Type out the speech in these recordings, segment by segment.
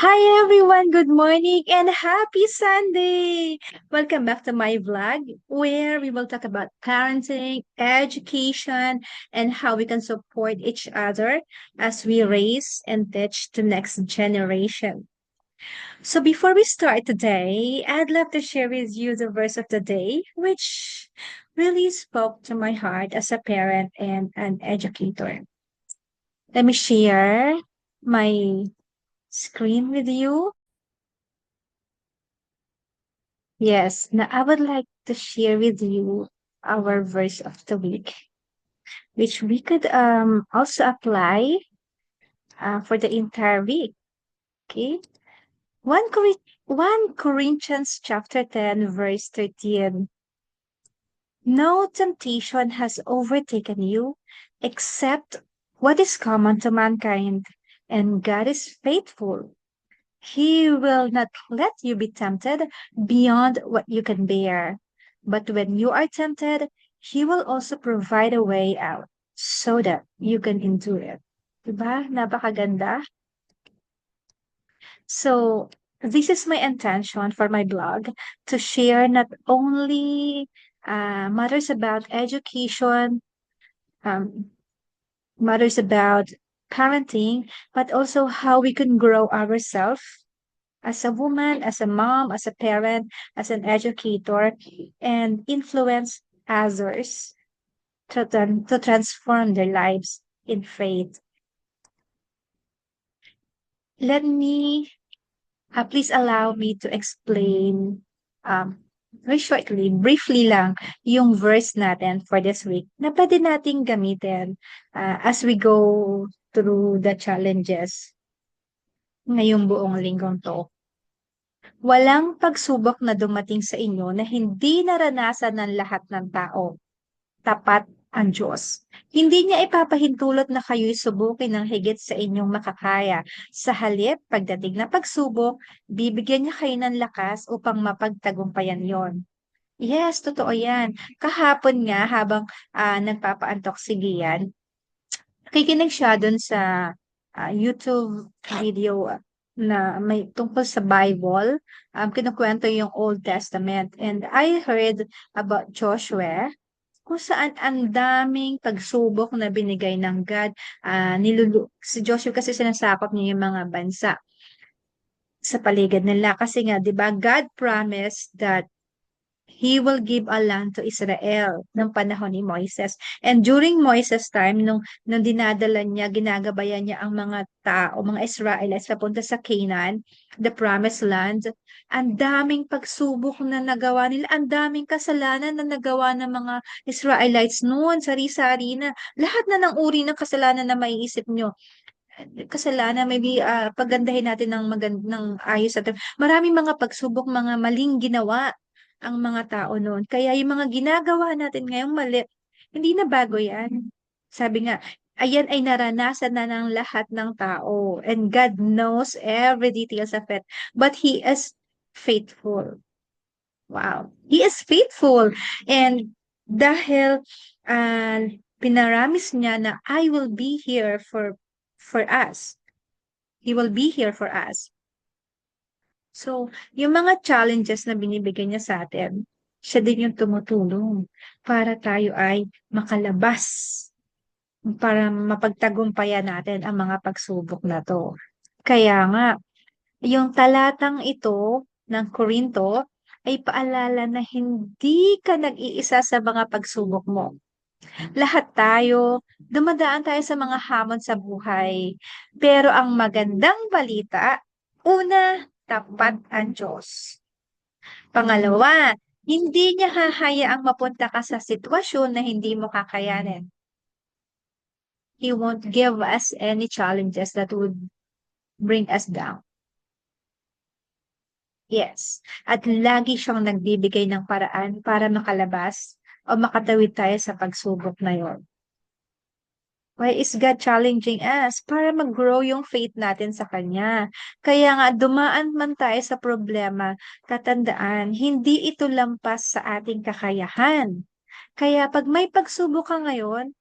Hi everyone, good morning and happy Sunday! Welcome back to my vlog where we will talk about parenting, education, and how we can support each other as we raise and teach the next generation. So before we start today, I'd love to share with you the verse of the day, which really spoke to my heart as a parent and an educator. Let me share my screen with you. Yes, now I would like to share with you our verse of the week, which we could also apply for the entire week. Okay, 1 Corinthians chapter 10, verse 13. No temptation has overtaken you except what is common to mankind, and God is faithful. He will not let you be tempted beyond what you can bear. But when you are tempted, He will also provide a way out so that you can endure it. Diba? Napakaganda. So, this is my intention for my blog to share not only matters about education, um, matters about parenting, but also how we can grow ourselves as a woman, as a mom, as a parent, as an educator, and influence others to transform their lives in faith. Let me, please allow me to explain very shortly, briefly lang, yung verse natin for this week na pwede nating gamitin as we go through the challenges ngayong buong linggong to. Walang pagsubok na dumating sa inyo na hindi naranasan ng lahat ng tao. Tapat ang Diyos. Hindi niya ipapahintulot na kayo'y subukin ng higit sa inyong makakaya. Sa halip, pagdating na pagsubok, bibigyan niya kayo ng lakas upang mapagtagumpayan yon. Yes, totoo yan. Kahapon nga, habang nagpapaantok si Gian, nakikinig siya dun sa YouTube video na may tungkol sa Bible. Kinukwento yung Old Testament. And I heard about Joshua kung saan ang daming pagsubok na binigay ng God. Si Joshua kasi sinasakop niya yung mga bansa sa paligid nila. Kasi nga, di ba, God promised that He will give a land to Israel ng panahon ni Moises. And during Moises' time, nung dinadala niya, ginagabayan niya ang mga tao, mga Israelites papunta sa Canaan, the promised land, ang daming pagsubok na nagawa nila, ang daming kasalanan na nagawa ng mga Israelites noon, sari-sari na, lahat na ng uri ng kasalanan na maiisip nyo. Kasalanan, maybe pagandahin natin ng ayos at maraming mga pagsubok, mga maling ginawa ang mga tao noon. Kaya yung mga ginagawa natin ngayong mali, hindi na bago yan. Sabi nga, ayan ay naranasan na ng lahat ng tao. And God knows every details of it. But He is faithful. Wow. He is faithful. And dahil uh, pinaramis niya na I will be here for us. He will be here for us. So, yung mga challenges na binibigay niya sa atin, siya din yung tumutulong para tayo ay makalabas, para mapagtagumpayan natin ang mga pagsubok na to. Kaya nga, yung talatang ito ng Korinto ay paalala na hindi ka nag-iisa sa mga pagsubok mo. Lahat tayo, dumadaan tayo sa mga hamon sa buhay. Pero ang magandang balita, una, tapat ang Diyos. Pangalawa, hindi niya hahayaang mapunta ka sa sitwasyon na hindi mo kakayanin. He won't give us any challenges that would bring us down. Yes. At lagi siyang nagbibigay ng paraan para makalabas o makatawid tayo sa pagsubok na yon. Why is God challenging us? Para mag-grow yung faith natin sa Kanya. Kaya nga, dumaan man tayo sa problema, tatandaan, hindi ito lampas sa ating kakayahan. Kaya pag may pagsubok ka ngayon,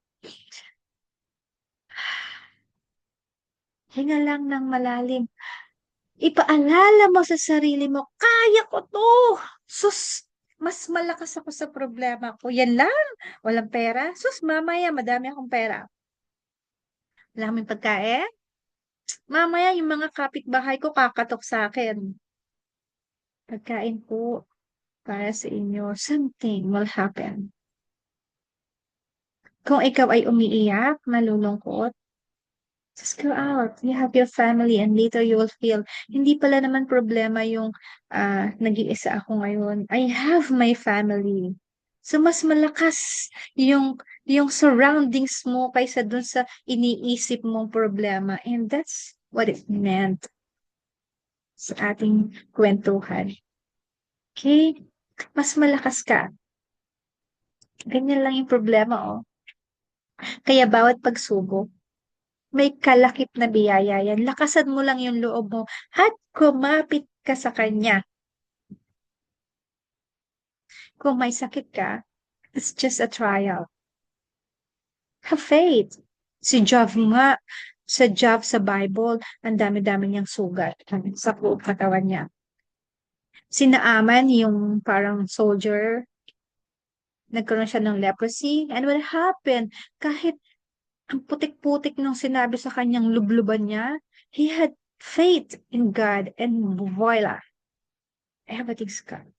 hinga lang ng malalim. Ipaalala mo sa sarili mo, kaya ko to! Sus, mas malakas ako sa problema ko. Yan lang. Walang pera. Sus, mamaya, madami akong pera. Wala kaming pagkain. Mamaya, yung mga kapitbahay ko kakatok sa akin. Pagkain po para sa inyo. Something will happen. Kung ikaw ay umiiyak, nalulungkot, just go out. You have your family and later you will feel, hindi pala naman problema yung nag-iisa ako ngayon. I have my family. So, mas malakas yung surroundings mo kaysa dun sa iniisip mong problema. And that's what it meant sa ating kwentuhan. Okay? Mas malakas ka. Ganyan lang yung problema, oh. Kaya bawat pagsubok, may kalakip na biyaya yan. Lakasan mo lang yung loob mo at kumapit ka sa kanya. Kung may sakit ka, it's just a trial. Have faith. Si Job nga, sa Job sa Bible, ang dami-dami niyang sugat sa buong katawan niya. Si Naaman, yung parang soldier, nagkaroon siya ng leprosy. And what happened? Kahit ang putik-putik nung sinabi sa kanyang lubluban niya, he had faith in God and voila, everything's gone.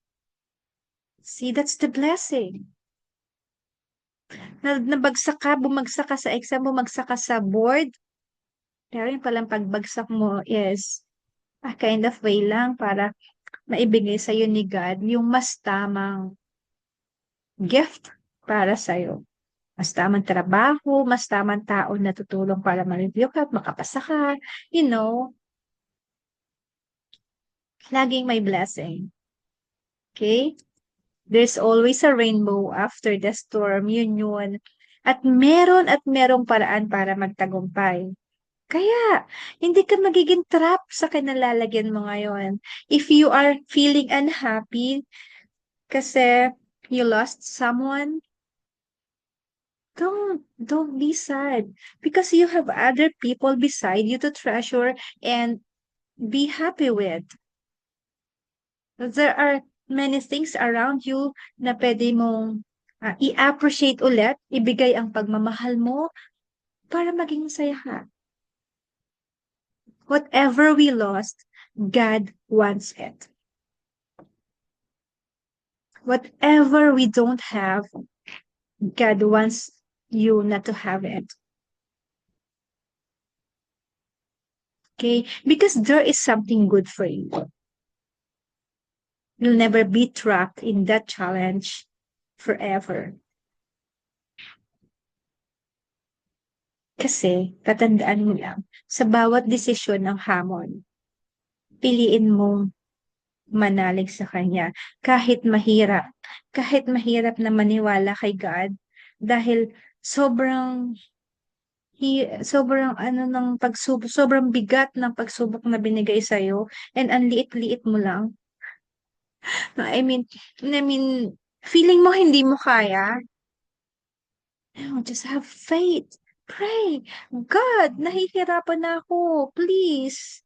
See, that's the blessing. Nabagsak ka, bumagsak ka sa exam, bumagsak ka sa board, pero yung palang pagbagsak mo is a kind of way lang para maibigay sa'yo ni God yung mas tamang gift para sa'yo. Mas tamang trabaho, mas tamang tao na tutulong para ma-review ka, makapasa ka, you know, laging may blessing. Okay? There's always a rainbow after the storm, yun. At merong paraan para magtagumpay. Kaya, hindi ka magiging trap sa kinalalagyan mo ngayon. If you are feeling unhappy kasi you lost someone, don't be sad. Because you have other people beside you to treasure and be happy with. There are many things around you na pwede mong i-appreciate ulit, ibigay ang pagmamahal mo para maging masaya ka. Whatever we lost, God wants it. Whatever we don't have, God wants you not to have it. Okay? Because there is something good for you. You'll never be trapped in that challenge forever. Kasi, tatandaan mo lang, sa bawat desisyon ng hamon, piliin mong manalig sa Kanya. Kahit mahirap na maniwala kay God, dahil sobrang ano ng pagsubok, sobrang bigat ng pagsubok na binigay sa'yo, and ang liit-liit mo lang. I mean, feeling mo hindi mo kaya, no, just have faith. Pray. God, nahihirapan na ako. Please,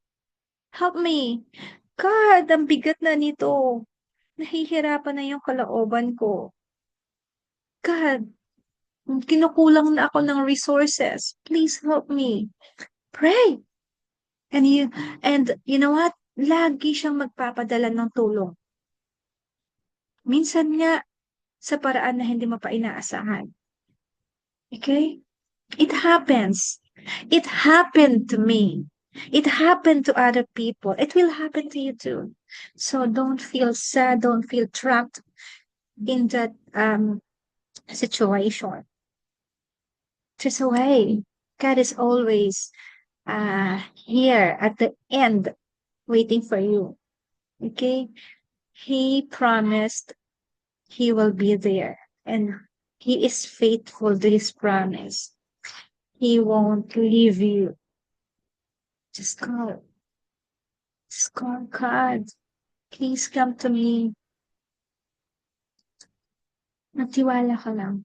help me. God, ang bigat na nito. Nahihirapan na yung kalooban ko. God, kinukulang na ako ng resources. Please help me. Pray. And you know what? Lagi siyang magpapadala ng tulong. Minsan nga, sa paraan na hindi mo pa inaasahan. Okay? It happens. It happened to me. It happened to other people. It will happen to you too. So don't feel sad. Don't feel trapped in that situation. There's a way. God is always here at the end waiting for you. Okay? He promised He will be there. And He is faithful to His promise. He won't leave you. Just call. Just call God. Please come to me. Magtiwala ka lang.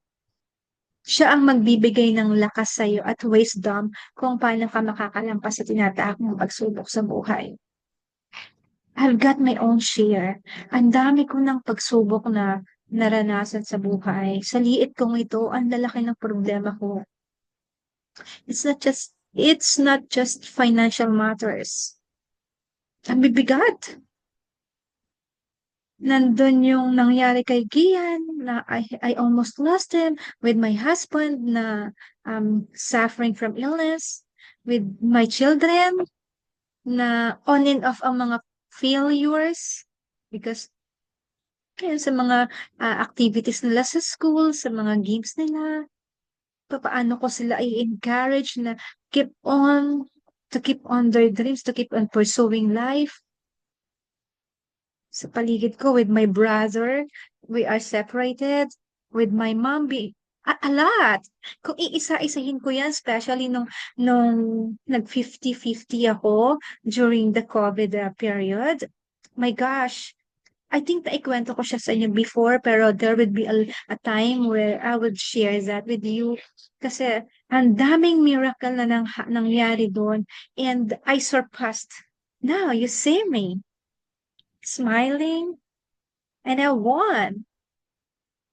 Siya ang magbibigay ng lakas sa iyo at wisdom kung paano ka makakalampas sa tinatahak mong pagsubok sa buhay. I've got my own share. Ang dami ko ng pagsubok na naranasan sa buhay. Sa liit kong ito, ang lalaki ng problema ko. It's not just financial matters. Ang bibigat. Nandun yung nangyari kay Gian na I almost lost him, with my husband na suffering from illness, with my children na on and off ang mga failures because kaya sa mga activities nila sa school, sa mga games nila, papaano ko sila i-encourage na keep on, to keep on their dreams, to keep on pursuing life. Sa paligid ko, with my brother, we are separated. With my mom, a lot. Kung iisa-isahin ko yan, especially nung nag-50-50 ako during the COVID period. My gosh, I think naikwento ko siya sa inyo before, pero there would be a time where I would share that with you. Kasi ang daming miracle na nangyari doon, and I surpassed. Now, you see me smiling, and I won.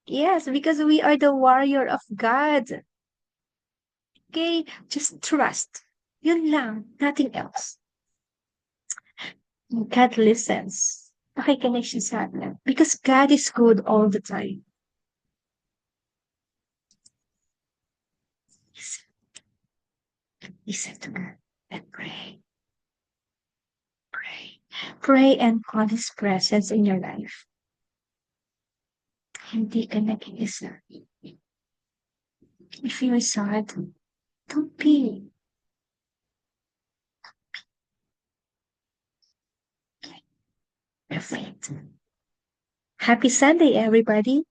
Yes, because we are the warrior of God. Okay? Just trust. Yun lang. Nothing else. God listens. Nakikinig siya sa atin. Because God is good all the time. Listen, listen to God and pray. Pray. Pray and call His presence in your life. Hindi ka nag-iisa. If you're sad, don't be. You're afraid. Happy Sunday, everybody.